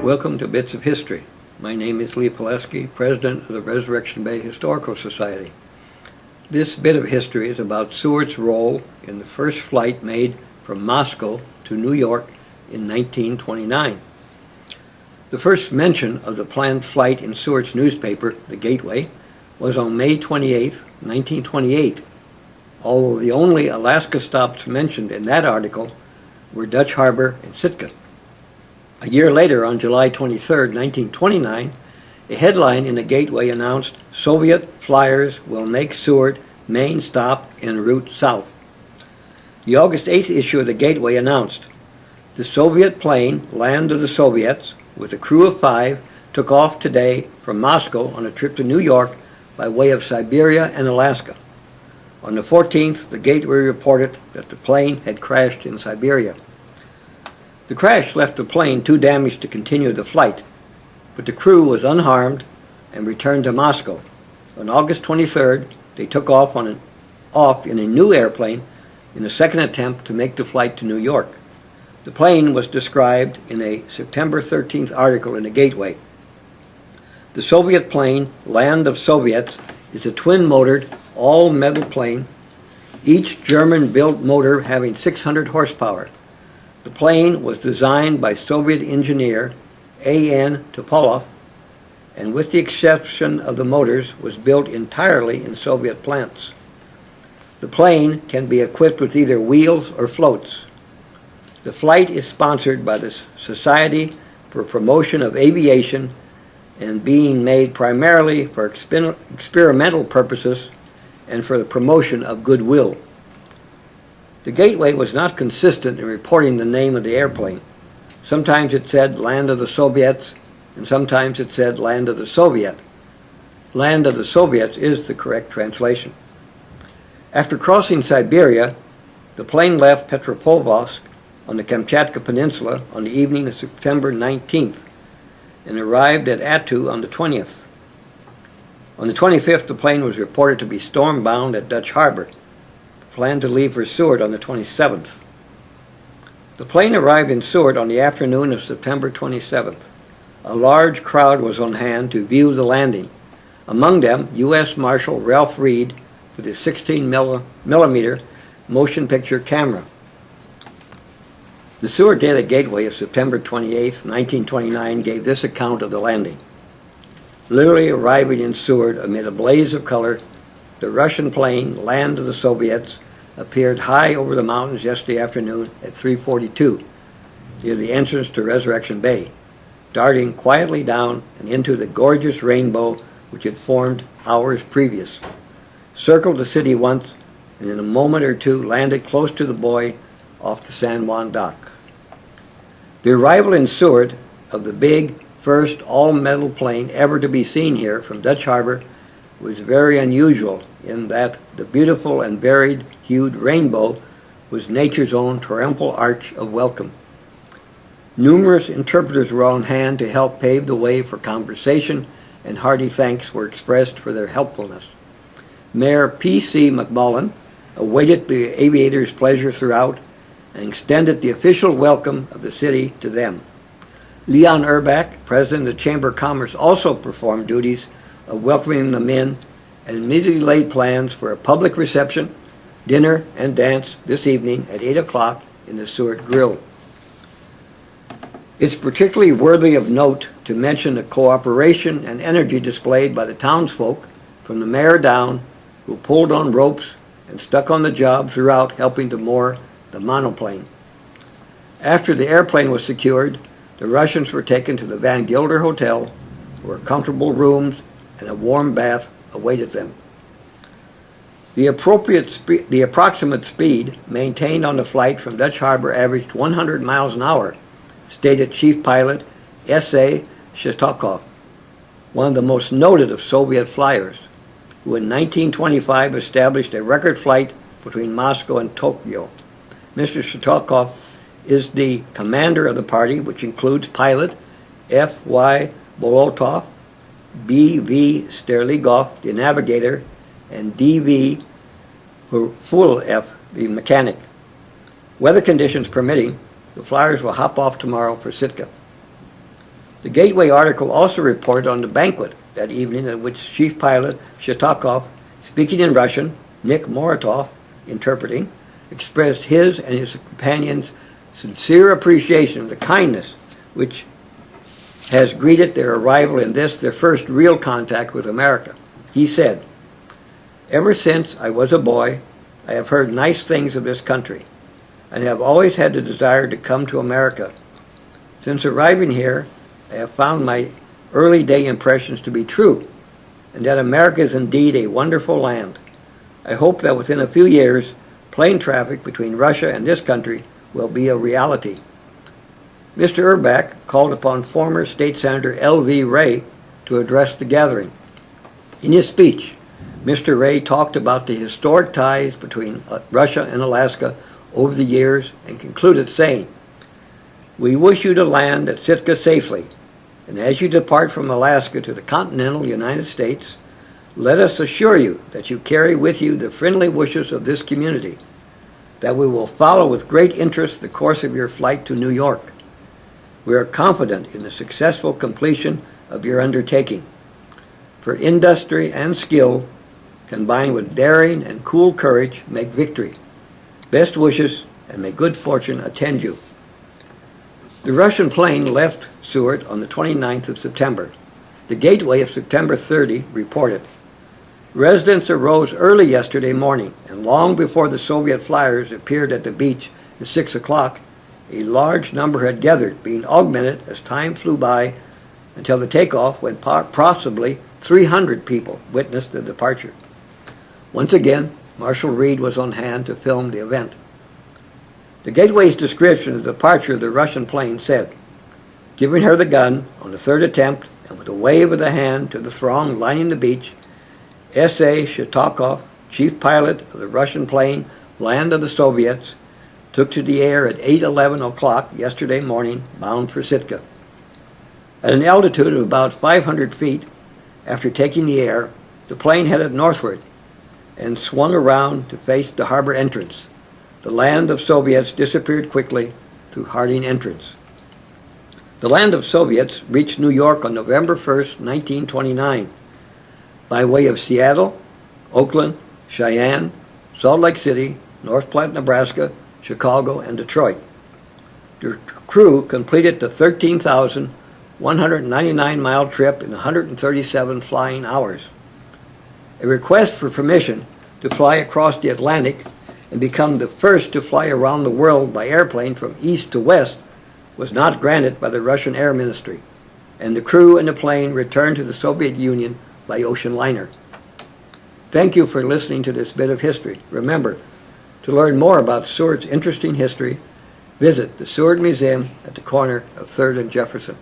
Welcome to Bits of History. My name is Lee Pileski, President of the Resurrection Bay Historical Society. This bit of history is about Seward's role in the first flight made from Moscow to New York in 1929. The first mention of the planned flight in Seward's newspaper, The Gateway, was on May 28, 1928, although the only Alaska stops mentioned in that article were Dutch Harbor and Sitka. A year later, on July 23, 1929, a headline in the Gateway announced, "Soviet flyers will make Seward main stop en route south." The August 8th issue of the Gateway announced, "The Soviet plane, Land of the Soviets, with a crew of 5, took off today from Moscow on a trip to New York by way of Siberia and Alaska." On the 14th, the Gateway reported that the plane had crashed in Siberia. The crash left the plane too damaged to continue the flight, but the crew was unharmed and returned to Moscow. On August 23rd, they took off in a new airplane in a second attempt to make the flight to New York. The plane was described in a September 13th article in the Gateway. The Soviet plane, Land of Soviets, is a twin-motored, all-metal plane, each German-built motor having 600 horsepower. The plane was designed by Soviet engineer A.N. Topolov, and with the exception of the motors, was built entirely in Soviet plants. The plane can be equipped with either wheels or floats. The flight is sponsored by the Society for Promotion of Aviation and being made primarily for experimental purposes and for the promotion of goodwill. The Gateway was not consistent in reporting the name of the airplane. Sometimes it said Land of the Soviets, and sometimes it said Land of the Soviet. Land of the Soviets is the correct translation. After crossing Siberia, the plane left Petropavlovsk on the Kamchatka Peninsula on the evening of September 19th and arrived at Attu on the 20th. On the 25th, the plane was reported to be storm-bound at Dutch Harbor, planned to leave for Seward on the 27th. The plane arrived in Seward on the afternoon of September 27th. A large crowd was on hand to view the landing. Among them, U.S. Marshal Ralph Reed with his 16mm motion picture camera. The Seward Daily Gateway of September 28, 1929 gave this account of the landing. Literally arriving in Seward amid a blaze of color, the Russian plane, Land of the Soviets, appeared high over the mountains yesterday afternoon at 3:42, near the entrance to Resurrection Bay, darting quietly down and into the gorgeous rainbow which had formed hours previous, circled the city once, and in a moment or two landed close to the buoy off the San Juan dock. The arrival in Seward of the big, first all-metal plane ever to be seen here from Dutch Harbor was very unusual in that the beautiful and varied-hued rainbow was nature's own triumphal arch of welcome. Numerous interpreters were on hand to help pave the way for conversation, and hearty thanks were expressed for their helpfulness. Mayor P.C. McMullen awaited the aviators' pleasure throughout and extended the official welcome of the city to them. Leon Urbach, president of the Chamber of Commerce, also performed duties of welcoming them in and immediately laid plans for a public reception, dinner, and dance this evening at 8 o'clock in the Seward Grill. It's particularly worthy of note to mention the cooperation and energy displayed by the townsfolk from the mayor down, who pulled on ropes and stuck on the job throughout, helping to moor the monoplane. After the airplane was secured, the Russians were taken to the Van Gilder Hotel, where comfortable rooms and a warm bath awaited them. The approximate speed maintained on the flight from Dutch Harbor averaged 100 miles an hour, stated Chief Pilot S.A. Shatokov, one of the most noted of Soviet flyers, who in 1925 established a record flight between Moscow and Tokyo. Mr. Shatokov is the commander of the party, which includes pilot F.Y. Bolotov, B.V. Sterligov, the navigator, and D.V. Fulev, the mechanic. Weather conditions permitting, the flyers will hop off tomorrow for Sitka. The Gateway article also reported on the banquet that evening at which Chief Pilot Shetakov, speaking in Russian, Nick Moratov interpreting, expressed his and his companions' sincere appreciation of the kindness which has greeted their arrival in this, their first real contact with America. He said, "Ever since I was a boy, I have heard nice things of this country, and have always had the desire to come to America. Since arriving here, I have found my early day impressions to be true, and that America is indeed a wonderful land. I hope that within a few years, plane traffic between Russia and this country will be a reality." Mr. Urbach called upon former State Senator L.V. Ray to address the gathering. In his speech, Mr. Ray talked about the historic ties between Russia and Alaska over the years and concluded saying, "We wish you to land at Sitka safely, and as you depart from Alaska to the continental United States, let us assure you that you carry with you the friendly wishes of this community, that we will follow with great interest the course of your flight to New York. We are confident in the successful completion of your undertaking. For industry and skill, combined with daring and cool courage, make victory. Best wishes, and may good fortune attend you." The Russian plane left Seward on the 29th of September. The Gateway of September 30 reported, "Residents arose early yesterday morning, and long before the Soviet flyers appeared at the beach at 6 o'clock, a large number had gathered, being augmented as time flew by until the takeoff, when possibly 300 people witnessed the departure." Once again, Marshal Reed was on hand to film the event. The Gateway's description of the departure of the Russian plane said, "Giving her the gun on the third attempt, and with a wave of the hand to the throng lining the beach, S.A. Shetakov, chief pilot of the Russian plane Land of the Soviets, took to the air at 8:11 o'clock yesterday morning, bound for Sitka. At an altitude of about 500 feet, after taking the air, the plane headed northward and swung around to face the harbor entrance. The Land of Soviets disappeared quickly through Harding Entrance." The Land of Soviets reached New York on November 1st, 1929, by way of Seattle, Oakland, Cheyenne, Salt Lake City, North Platte, Nebraska, Chicago, and Detroit. The crew completed the 13,199-mile trip in 137 flying hours. A request for permission to fly across the Atlantic and become the first to fly around the world by airplane from east to west was not granted by the Russian Air Ministry, and the crew and the plane returned to the Soviet Union by ocean liner. Thank you for listening to this bit of history. Remember, to learn more about Seward's interesting history, visit the Seward Museum at the corner of 3rd and Jefferson.